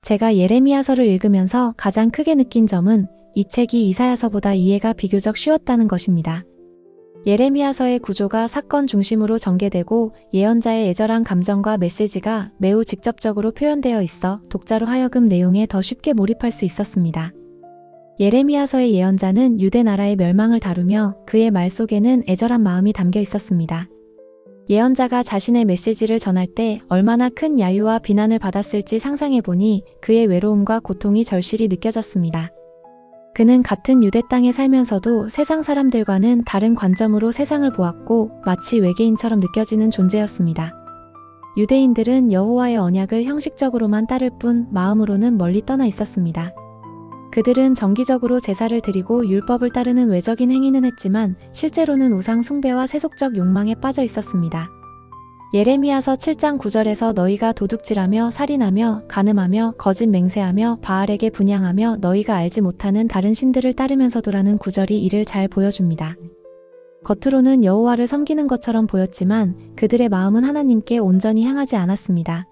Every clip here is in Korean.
제가 예레미야서를 읽으면서 가장 크게 느낀 점은 이 책이 이사야서보다 이해가 비교적 쉬웠다는 것입니다. 예레미야서의 구조가 사건 중심으로 전개되고 예언자의 애절한 감정과 메시지가 매우 직접적으로 표현되어 있어 독자로 하여금 내용에 더 쉽게 몰입할 수 있었습니다. 예레미야서의 예언자는 유대 나라의 멸망을 다루며 그의 말 속에는 애절한 마음이 담겨 있었습니다. 예언자가 자신의 메시지를 전할 때 얼마나 큰 야유와 비난을 받았을지 상상해보니 그의 외로움과 고통이 절실히 느껴졌습니다. 그는 같은 유대 땅에 살면서도 세상 사람들과는 다른 관점으로 세상을 보았고 마치 외계인처럼 느껴지는 존재였습니다. 유대인들은 여호와의 언약을 형식적으로만 따를 뿐 마음으로는 멀리 떠나 있었습니다. 그들은 정기적으로 제사를 드리고 율법을 따르는 외적인 행위는 했지만 실제로는 우상 숭배와 세속적 욕망에 빠져 있었습니다. 예레미야서 7장 9절에서 너희가 도둑질하며 살인하며 간음하며 거짓 맹세하며 바알에게 분향하며 너희가 알지 못하는 다른 신들을 따르면서도라는 구절이 이를 잘 보여줍니다. 겉으로는 여호와를 섬기는 것처럼 보였지만 그들의 마음은 하나님께 온전히 향하지 않았습니다.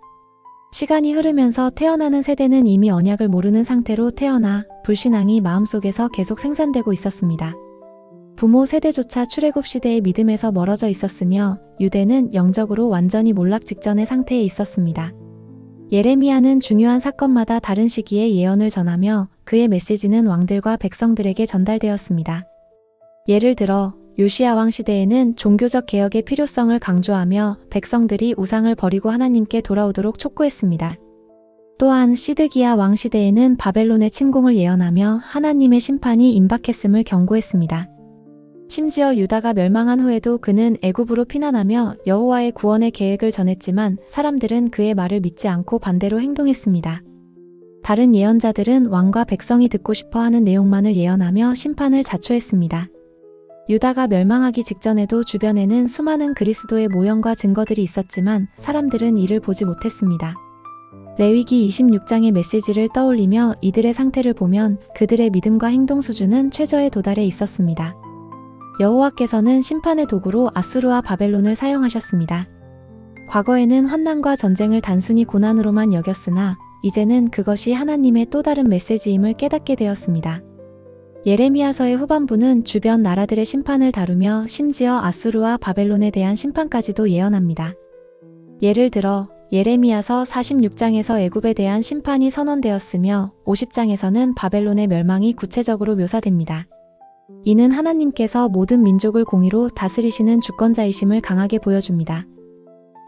시간이 흐르면서 태어나는 세대는 이미 언약을 모르는 상태로 태어나 불신앙이 마음속에서 계속 생산되고 있었습니다. 부모 세대조차 출애굽 시대의 믿음에서 멀어져 있었으며 유대는 영적으로 완전히 몰락 직전의 상태에 있었습니다. 예레미야는 중요한 사건마다 다른 시기에 예언을 전하며 그의 메시지는 왕들과 백성들에게 전달되었습니다. 예를 들어 요시야 왕 시대에는 종교적 개혁의 필요성을 강조하며 백성들이 우상을 버리고 하나님께 돌아오도록 촉구했습니다. 또한 시드기야 왕 시대에는 바벨론의 침공을 예언하며 하나님의 심판이 임박했음을 경고했습니다. 심지어 유다가 멸망한 후에도 그는 애굽으로 피난하며 여호와의 구원의 계획을 전했지만 사람들은 그의 말을 믿지 않고 반대로 행동했습니다. 다른 예언자들은 왕과 백성이 듣고 싶어하는 내용만을 예언하며 심판을 자초했습니다. 유다가 멸망하기 직전에도 주변에는 수많은 그리스도의 모형과 증거들이 있었지만 사람들은 이를 보지 못했습니다. 레위기 26장의 메시지를 떠올리며 이들의 상태를 보면 그들의 믿음과 행동 수준은 최저에 도달해 있었습니다. 여호와께서는 심판의 도구로 아수르와 바벨론을 사용하셨습니다. 과거에는 환난과 전쟁을 단순히 고난으로만 여겼으나 이제는 그것이 하나님의 또 다른 메시지임을 깨닫게 되었습니다. 예레미야서의 후반부는 주변 나라들의 심판을 다루며 심지어 아수르와 바벨론에 대한 심판까지도 예언합니다. 예를 들어 예레미야서 46장에서 애굽에 대한 심판이 선언되었으며 50장에서는 바벨론의 멸망이 구체적으로 묘사됩니다. 이는 하나님께서 모든 민족을 공의로 다스리시는 주권자이심을 강하게 보여줍니다.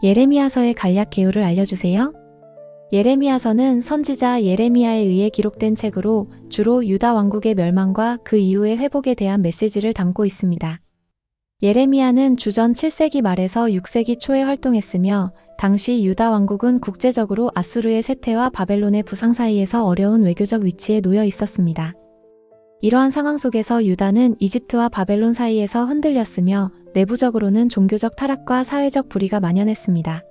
예레미야서의 간략 개요를 알려주세요. 예레미야서는 선지자 예레미야에 의해 기록된 책으로 주로 유다 왕국의 멸망과 그 이후의 회복에 대한 메시지를 담고 있습니다. 예레미야는 주전 7세기 말에서 6세기 초에 활동했으며 당시 유다 왕국은 국제적으로 아수르의 쇠퇴와 바벨론의 부상 사이에서 어려운 외교적 위치에 놓여 있었습니다. 이러한 상황 속에서 유다는 이집트와 바벨론 사이에서 흔들렸으며 내부적으로는 종교적 타락과 사회적 불의가 만연했습니다.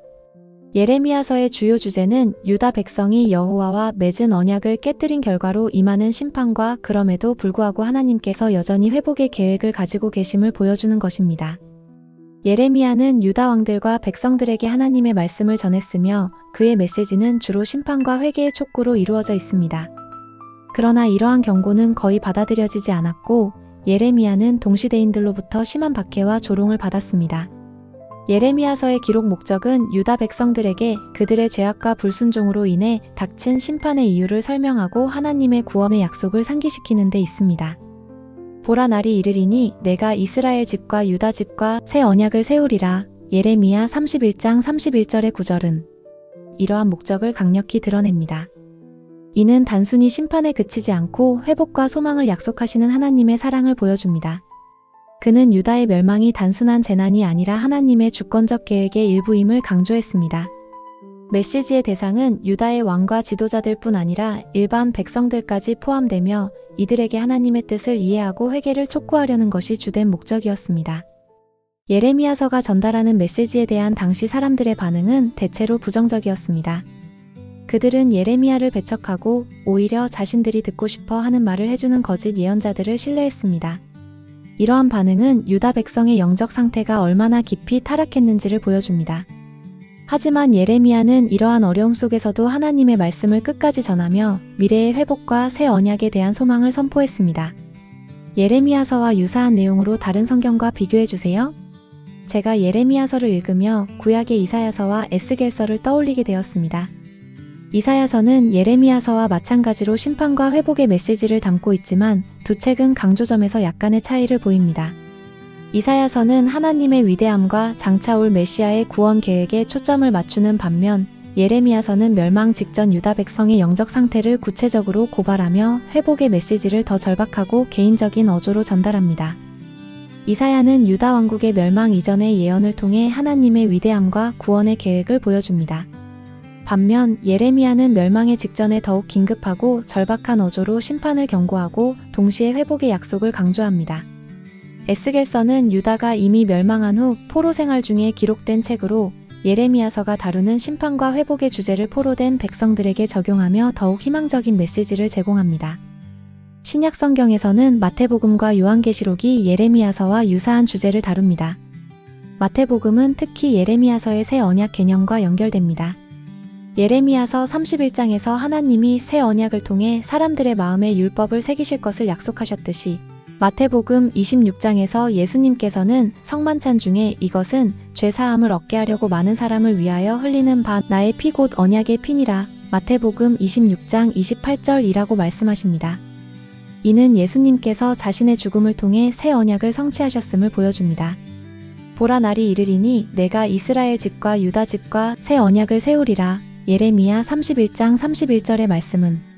예레미야서의 주요 주제는 유다 백성이 여호와와 맺은 언약을 깨뜨린 결과로 임하는 심판과 그럼에도 불구하고 하나님께서 여전히 회복의 계획을 가지고 계심을 보여주는 것입니다. 예레미야는 유다 왕들과 백성들에게 하나님의 말씀을 전했으며 그의 메시지는 주로 심판과 회개의 촉구로 이루어져 있습니다. 그러나 이러한 경고는 거의 받아들여지지 않았고 예레미야는 동시대인들로부터 심한 박해와 조롱을 받았습니다. 예레미야서의 기록 목적은 유다 백성들에게 그들의 죄악과 불순종으로 인해 닥친 심판의 이유를 설명하고 하나님의 구원의 약속을 상기시키는 데 있습니다. 보라 날이 이르리니 내가 이스라엘 집과 유다 집과 새 언약을 세우리라. 예레미야 31장 31절의 구절은 이러한 목적을 강력히 드러냅니다. 이는 단순히 심판에 그치지 않고 회복과 소망을 약속하시는 하나님의 사랑을 보여줍니다. 그는 유다의 멸망이 단순한 재난이 아니라 하나님의 주권적 계획의 일부임을 강조했습니다. 메시지의 대상은 유다의 왕과 지도자들 뿐 아니라 일반 백성들까지 포함되며 이들에게 하나님의 뜻을 이해하고 회개를 촉구하려는 것이 주된 목적이었습니다. 예레미야서가 전달하는 메시지에 대한 당시 사람들의 반응은 대체로 부정적이었습니다. 그들은 예레미야를 배척하고 오히려 자신들이 듣고 싶어 하는 말을 해주는 거짓 예언자들을 신뢰했습니다. 이러한 반응은 유다 백성의 영적 상태가 얼마나 깊이 타락했는지를 보여줍니다. 하지만 예레미야는 이러한 어려움 속에서도 하나님의 말씀을 끝까지 전하며 미래의 회복과 새 언약에 대한 소망을 선포했습니다. 예레미야서와 유사한 내용으로 다른 성경과 비교해 주세요. 제가 예레미야서를 읽으며 구약의 이사야서와 에스겔서를 떠올리게 되었습니다. 이사야서는 예레미야서와 마찬가지로 심판과 회복의 메시지를 담고 있지만 두 책은 강조점에서 약간의 차이를 보입니다. 이사야서는 하나님의 위대함과 장차 올 메시아의 구원 계획에 초점을 맞추는 반면 예레미야서는 멸망 직전 유다 백성의 영적 상태를 구체적으로 고발하며 회복의 메시지를 더 절박하고 개인적인 어조로 전달합니다. 이사야는 유다 왕국의 멸망 이전의 예언을 통해 하나님의 위대함과 구원의 계획을 보여줍니다. 반면 예레미야는 멸망의 직전에 더욱 긴급하고 절박한 어조로 심판을 경고하고 동시에 회복의 약속을 강조합니다. 에스겔서는 유다가 이미 멸망한 후 포로 생활 중에 기록된 책으로 예레미야서가 다루는 심판과 회복의 주제를 포로된 백성들에게 적용하며 더욱 희망적인 메시지를 제공합니다. 신약 성경에서는 마태복음과 요한계시록이 예레미야서와 유사한 주제를 다룹니다. 마태복음은 특히 예레미야서의 새 언약 개념과 연결됩니다. 예레미야서 31장에서 하나님이 새 언약을 통해 사람들의 마음에 율법을 새기실 것을 약속하셨듯이 마태복음 26장에서 예수님께서는 성만찬 중에 이것은 죄사함을 얻게 하려고 많은 사람을 위하여 흘리는 바 나의 피 곧 언약의 피니라 마태복음 26장 28절이라고 말씀하십니다. 이는 예수님께서 자신의 죽음을 통해 새 언약을 성취하셨음을 보여줍니다. 보라 날이 이르리니 내가 이스라엘 집과 유다 집과 새 언약을 세우리라 예레미야 31장 31절의 말씀은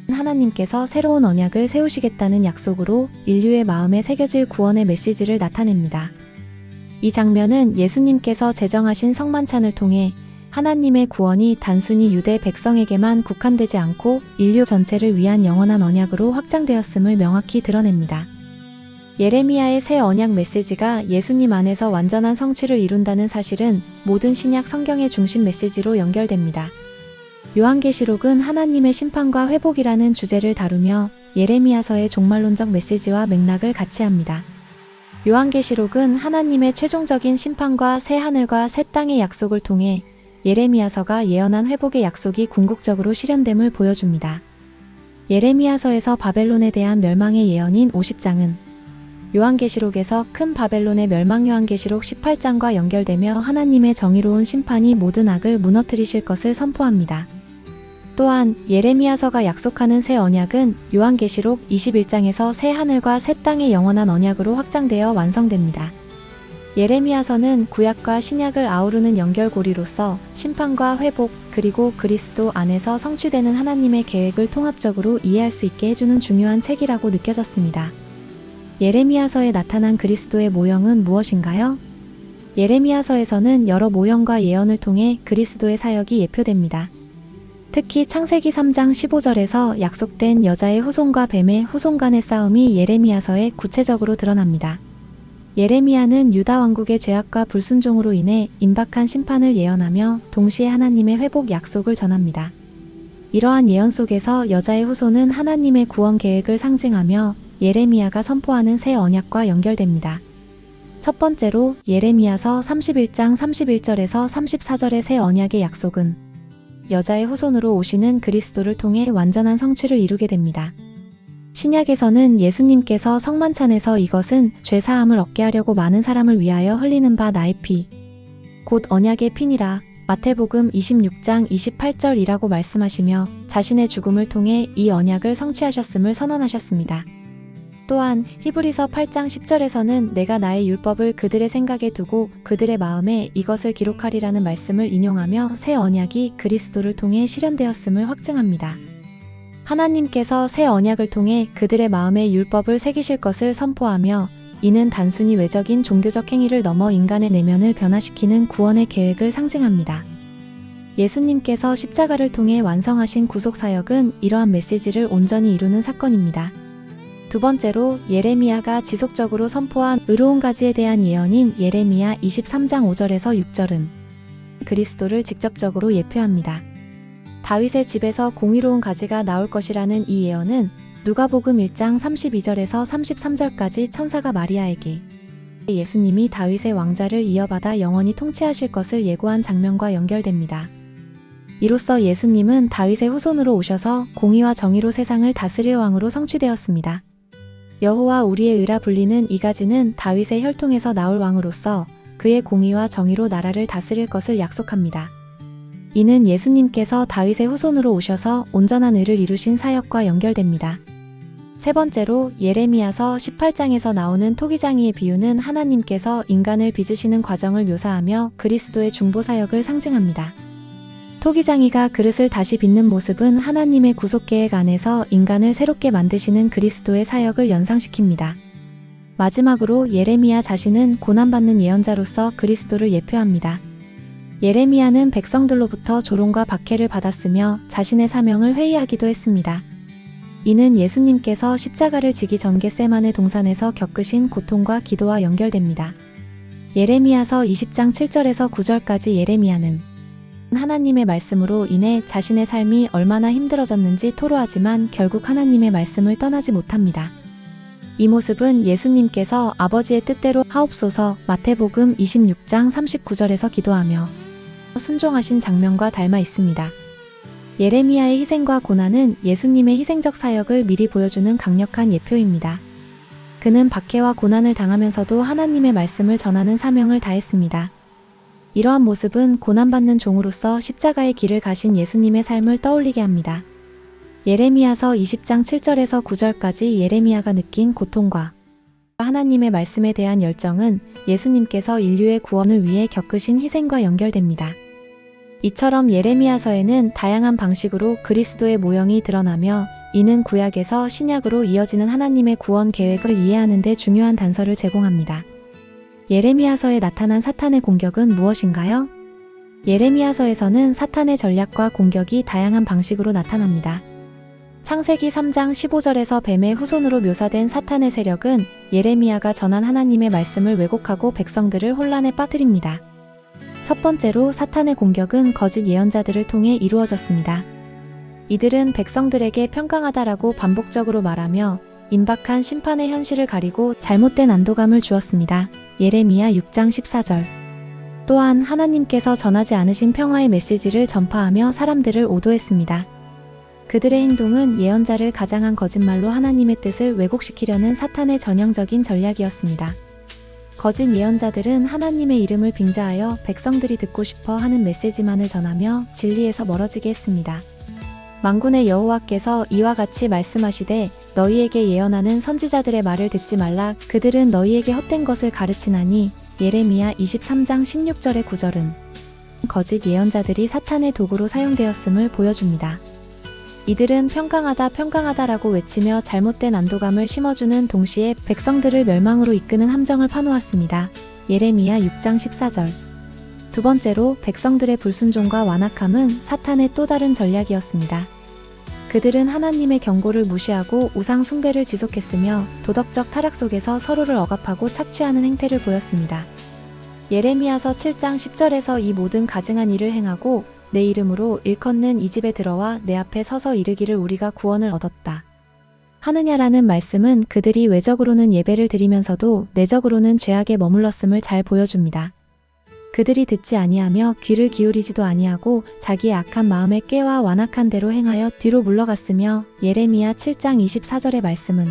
하나님께서 새로운 언약을 세우시겠다는 약속으로 인류의 마음에 새겨질 구원의 메시지를 나타냅니다. 이 장면은 예수님께서 제정하신 성만찬을 통해 하나님의 구원이 단순히 유대 백성에게만 국한되지 않고 인류 전체를 위한 영원한 언약으로 확장되었음을 명확히 드러냅니다. 예레미야의 새 언약 메시지가 예수님 안에서 완전한 성취를 이룬다는 사실은 모든 신약 성경의 중심 메시지로 연결됩니다. 요한계시록은 하나님의 심판과 회복이라는 주제를 다루며 예레미야서의 종말론적 메시지와 맥락을 같이 합니다. 요한계시록은 하나님의 최종적인 심판과 새 하늘과 새 땅의 약속을 통해 예레미야서가 예언한 회복의 약속이 궁극적으로 실현됨을 보여줍니다. 예레미야서에서 바벨론에 대한 멸망의 예언인 50장은 요한계시록에서 큰 바벨론의 멸망 요한계시록 18장과 연결되며 하나님의 정의로운 심판이 모든 악을 무너뜨리실 것을 선포합니다. 또한 예레미야서가 약속하는 새 언약은 요한계시록 21장에서 새 하늘과 새 땅의 영원한 언약으로 확장되어 완성됩니다. 예레미야서는 구약과 신약을 아우르는 연결고리로서 심판과 회복 그리고 그리스도 안에서 성취되는 하나님의 계획을 통합적으로 이해할 수 있게 해주는 중요한 책이라고 느껴졌습니다. 예레미야서에 나타난 그리스도의 모형은 무엇인가요? 예레미야서에서는 여러 모형과 예언을 통해 그리스도의 사역이 예표됩니다. 특히 창세기 3장 15절에서 약속된 여자의 후손과 뱀의 후손 간의 싸움이 예레미야서에 구체적으로 드러납니다. 예레미야는 유다 왕국의 죄악과 불순종으로 인해 임박한 심판을 예언하며 동시에 하나님의 회복 약속을 전합니다. 이러한 예언 속에서 여자의 후손은 하나님의 구원 계획을 상징하며 예레미야가 선포하는 새 언약과 연결됩니다. 첫 번째로 예레미야서 31장 31절에서 34절의 새 언약의 약속은 여자의 후손으로 오시는 그리스도를 통해 완전한 성취를 이루게 됩니다. 신약에서는 예수님께서 성만찬에서 이것은 죄사함을 얻게 하려고 많은 사람을 위하여 흘리는 바 나의 피, 곧 언약의 피니라 마태복음 26장 28절이라고 말씀하시며 자신의 죽음을 통해 이 언약을 성취하셨음을 선언하셨습니다. 또한 히브리서 8장 10절에서는 내가 나의 율법을 그들의 생각에 두고 그들의 마음에 이것을 기록하리라는 말씀을 인용하며 새 언약이 그리스도를 통해 실현되었음을 확증합니다. 하나님께서 새 언약을 통해 그들의 마음에 율법을 새기실 것을 선포하며 이는 단순히 외적인 종교적 행위를 넘어 인간의 내면을 변화시키는 구원의 계획을 상징합니다. 예수님께서 십자가를 통해 완성하신 구속사역은 이러한 메시지를 온전히 이루는 사건입니다. 두 번째로 예레미야가 지속적으로 선포한 의로운 가지에 대한 예언인 예레미야 23장 5절에서 6절은 그리스도를 직접적으로 예표합니다. 다윗의 집에서 공의로운 가지가 나올 것이라는 이 예언은 누가복음 1장 32절에서 33절까지 천사가 마리아에게 예수님이 다윗의 왕좌를 이어받아 영원히 통치하실 것을 예고한 장면과 연결됩니다. 이로써 예수님은 다윗의 후손으로 오셔서 공의와 정의로 세상을 다스릴 왕으로 성취되었습니다. 여호와 우리의 의라 불리는 이 가지는 다윗의 혈통에서 나올 왕으로서 그의 공의와 정의로 나라를 다스릴 것을 약속합니다. 이는 예수님께서 다윗의 후손으로 오셔서 온전한 의를 이루신 사역과 연결됩니다. 세 번째로 예레미야서 18장에서 나오는 토기장이의 비유는 하나님께서 인간을 빚으시는 과정을 묘사하며 그리스도의 중보 사역을 상징합니다. 토기장이가 그릇을 다시 빚는 모습은 하나님의 구속 계획 안에서 인간을 새롭게 만드시는 그리스도의 사역을 연상시킵니다. 마지막으로 예레미야 자신은 고난받는 예언자로서 그리스도를 예표합니다. 예레미야는 백성들로부터 조롱과 박해를 받았으며 자신의 사명을 회의하기도 했습니다. 이는 예수님께서 십자가를 지기 전 겟세마네 동산에서 겪으신 고통과 기도와 연결됩니다. 예레미야서 20장 7절에서 9절까지 예레미야는 하나님의 말씀으로 인해 자신의 삶이 얼마나 힘들어졌는지 토로하지만 결국 하나님의 말씀을 떠나지 못합니다. 이 모습은 예수님께서 아버지의 뜻대로 하옵소서 마태복음 26장 39절에서 기도하며 순종하신 장면과 닮아 있습니다. 예레미야의 희생과 고난은 예수님의 희생적 사역을 미리 보여주는 강력한 예표입니다. 그는 박해와 고난을 당하면서도 하나님의 말씀을 전하는 사명을 다했습니다. 이러한 모습은 고난받는 종으로서 십자가의 길을 가신 예수님의 삶을 떠올리게 합니다. 예레미야서 20장 7절에서 9절까지 예레미야가 느낀 고통과 하나님의 말씀에 대한 열정은 예수님께서 인류의 구원을 위해 겪으신 희생과 연결됩니다. 이처럼 예레미야서에는 다양한 방식으로 그리스도의 모형이 드러나며 이는 구약에서 신약으로 이어지는 하나님의 구원 계획을 이해하는 데 중요한 단서를 제공합니다. 예레미야서에 나타난 사탄의 공격은 무엇인가요? 예레미야서에서는 사탄의 전략과 공격이 다양한 방식으로 나타납니다. 창세기 3장 15절에서 뱀의 후손으로 묘사된 사탄의 세력은 예레미야가 전한 하나님의 말씀을 왜곡하고 백성들을 혼란에 빠뜨립니다. 첫 번째로 사탄의 공격은 거짓 예언자들을 통해 이루어졌습니다. 이들은 백성들에게 평강하다라고 반복적으로 말하며 임박한 심판의 현실을 가리고 잘못된 안도감을 주었습니다. 예레미야 6장 14절. 또한 하나님께서 전하지 않으신 평화의 메시지를 전파하며 사람들을 오도했습니다. 그들의 행동은 예언자를 가장한 거짓말로 하나님의 뜻을 왜곡시키려는 사탄의 전형적인 전략이었습니다. 거짓 예언자들은 하나님의 이름을 빙자하여 백성들이 듣고 싶어 하는 메시지만을 전하며 진리에서 멀어지게 했습니다. 만군의 여호와께서 이와 같이 말씀하시되 너희에게 예언하는 선지자들의 말을 듣지 말라. 그들은 너희에게 헛된 것을 가르치나니. 예레미야 23장 16절의 9절은 거짓 예언자들이 사탄의 도구로 사용되었음을 보여줍니다. 이들은 평강하다라고 외치며 잘못된 안도감을 심어주는 동시에 백성들을 멸망으로 이끄는 함정을 파놓았습니다. 예레미야 6장 14절. 두 번째로 백성들의 불순종과 완악함은 사탄의 또 다른 전략이었습니다. 그들은 하나님의 경고를 무시하고 우상 숭배를 지속했으며 도덕적 타락 속에서 서로를 억압하고 착취하는 행태를 보였습니다. 예레미야서 7장 10절에서 이 모든 가증한 일을 행하고 내 이름으로 일컫는 이 집에 들어와 내 앞에 서서 이르기를 우리가 구원을 얻었다 하느냐라는 말씀은 그들이 외적으로는 예배를 드리면서도 내적으로는 죄악에 머물렀음을 잘 보여줍니다. 그들이 듣지 아니하며 귀를 기울이지도 아니하고 자기의 악한 마음에 꾀와 완악한 대로 행하여 뒤로 물러갔으며 예레미야 7장 24절의 말씀은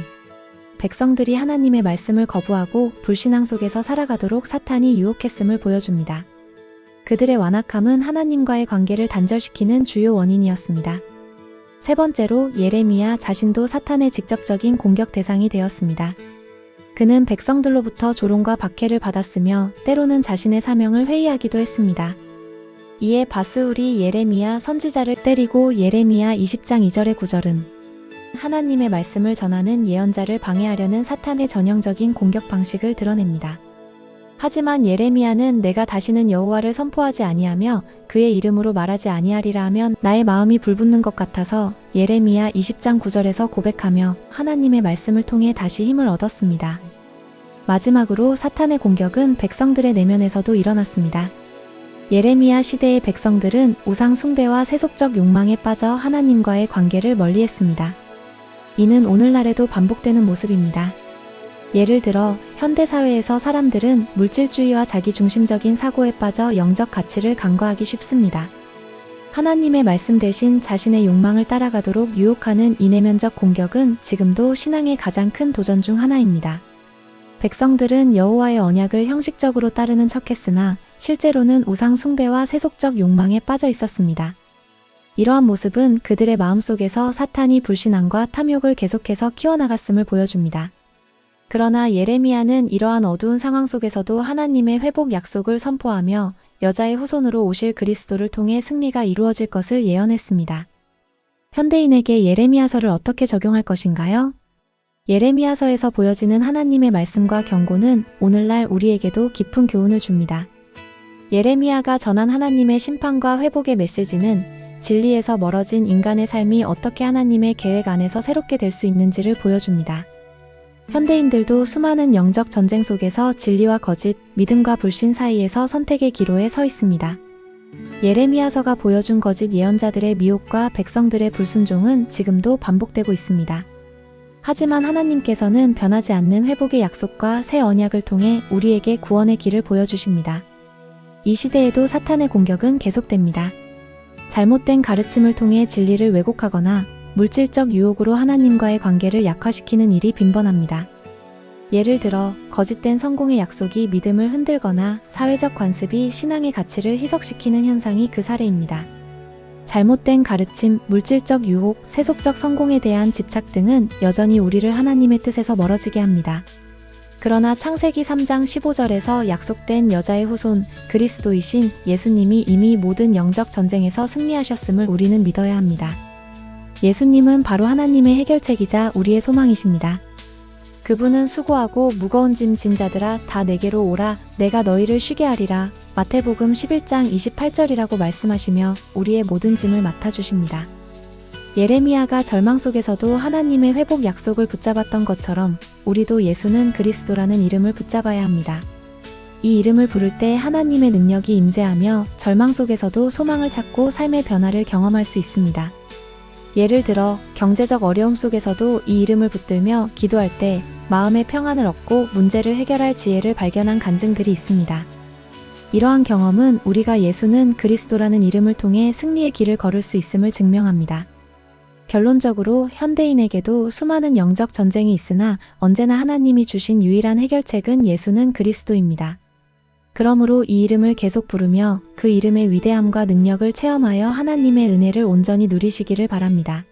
백성들이 하나님의 말씀을 거부하고 불신앙 속에서 살아가도록 사탄이 유혹했음을 보여줍니다. 그들의 완악함은 하나님과의 관계를 단절시키는 주요 원인이었습니다. 세 번째로 예레미야 자신도 사탄의 직접적인 공격 대상이 되었습니다. 그는 백성들로부터 조롱과 박해를 받았으며 때로는 자신의 사명을 회의하기도 했습니다. 이에 바스울이 예레미야 선지자를 때리고 예레미야 20장 2절의 9절은 하나님의 말씀을 전하는 예언자를 방해하려는 사탄의 전형적인 공격 방식을 드러냅니다. 하지만 예레미야는 내가 다시는 여호와를 선포하지 아니하며 그의 이름으로 말하지 아니하리라 하면 나의 마음이 불붙는 것 같아서 예레미야 20장 9절에서 고백하며 하나님의 말씀을 통해 다시 힘을 얻었습니다. 마지막으로 사탄의 공격은 백성들의 내면에서도 일어났습니다. 예레미야 시대의 백성들은 우상 숭배와 세속적 욕망에 빠져 하나님과의 관계를 멀리했습니다. 이는 오늘날에도 반복되는 모습입니다. 예를 들어 현대사회에서 사람들은 물질주의와 자기중심적인 사고에 빠져 영적 가치를 간과하기 쉽습니다. 하나님의 말씀 대신 자신의 욕망을 따라가도록 유혹하는 이 내면적 공격은 지금도 신앙의 가장 큰 도전 중 하나입니다. 백성들은 여호와의 언약을 형식적으로 따르는 척했으나 실제로는 우상 숭배와 세속적 욕망에 빠져 있었습니다. 이러한 모습은 그들의 마음속에서 사탄이 불신앙과 탐욕을 계속해서 키워나갔음을 보여줍니다. 그러나 예레미야는 이러한 어두운 상황 속에서도 하나님의 회복 약속을 선포하며 여자의 후손으로 오실 그리스도를 통해 승리가 이루어질 것을 예언했습니다. 현대인에게 예레미야서를 어떻게 적용할 것인가요? 예레미야서에서 보여지는 하나님의 말씀과 경고는 오늘날 우리에게도 깊은 교훈을 줍니다. 예레미야가 전한 하나님의 심판과 회복의 메시지는 진리에서 멀어진 인간의 삶이 어떻게 하나님의 계획 안에서 새롭게 될 수 있는지를 보여줍니다. 현대인들도 수많은 영적 전쟁 속에서 진리와 거짓, 믿음과 불신 사이에서 선택의 기로에 서 있습니다. 예레미야서가 보여준 거짓 예언자들의 미혹과 백성들의 불순종은 지금도 반복되고 있습니다. 하지만 하나님께서는 변하지 않는 회복의 약속과 새 언약을 통해 우리에게 구원의 길을 보여주십니다. 이 시대에도 사탄의 공격은 계속됩니다. 잘못된 가르침을 통해 진리를 왜곡하거나 물질적 유혹으로 하나님과의 관계를 약화시키는 일이 빈번합니다. 예를 들어 거짓된 성공의 약속이 믿음을 흔들거나 사회적 관습이 신앙의 가치를 희석시키는 현상이 그 사례입니다. 잘못된 가르침, 물질적 유혹, 세속적 성공에 대한 집착 등은 여전히 우리를 하나님의 뜻에서 멀어지게 합니다. 그러나 창세기 3장 15절에서 약속된 여자의 후손, 그리스도이신 예수님이 이미 모든 영적 전쟁에서 승리하셨음을 우리는 믿어야 합니다. 예수님은 바로 하나님의 해결책이자 우리의 소망이십니다. 그분은 수고하고 무거운 짐 진 자들아 다 내게로 오라 내가 너희를 쉬게 하리라 마태복음 11장 28절이라고 말씀하시며 우리의 모든 짐을 맡아주십니다. 예레미야가 절망 속에서도 하나님의 회복 약속을 붙잡았던 것처럼 우리도 예수는 그리스도라는 이름을 붙잡아야 합니다. 이 이름을 부를 때 하나님의 능력이 임재하며 절망 속에서도 소망을 찾고 삶의 변화를 경험할 수 있습니다. 예를 들어 경제적 어려움 속에서도 이 이름을 붙들며 기도할 때 마음의 평안을 얻고 문제를 해결할 지혜를 발견한 간증들이 있습니다. 이러한 경험은 우리가 예수는 그리스도라는 이름을 통해 승리의 길을 걸을 수 있음을 증명합니다. 결론적으로 현대인에게도 수많은 영적 전쟁이 있으나 언제나 하나님이 주신 유일한 해결책은 예수는 그리스도입니다. 그러므로 이 이름을 계속 부르며 그 이름의 위대함과 능력을 체험하여 하나님의 은혜를 온전히 누리시기를 바랍니다.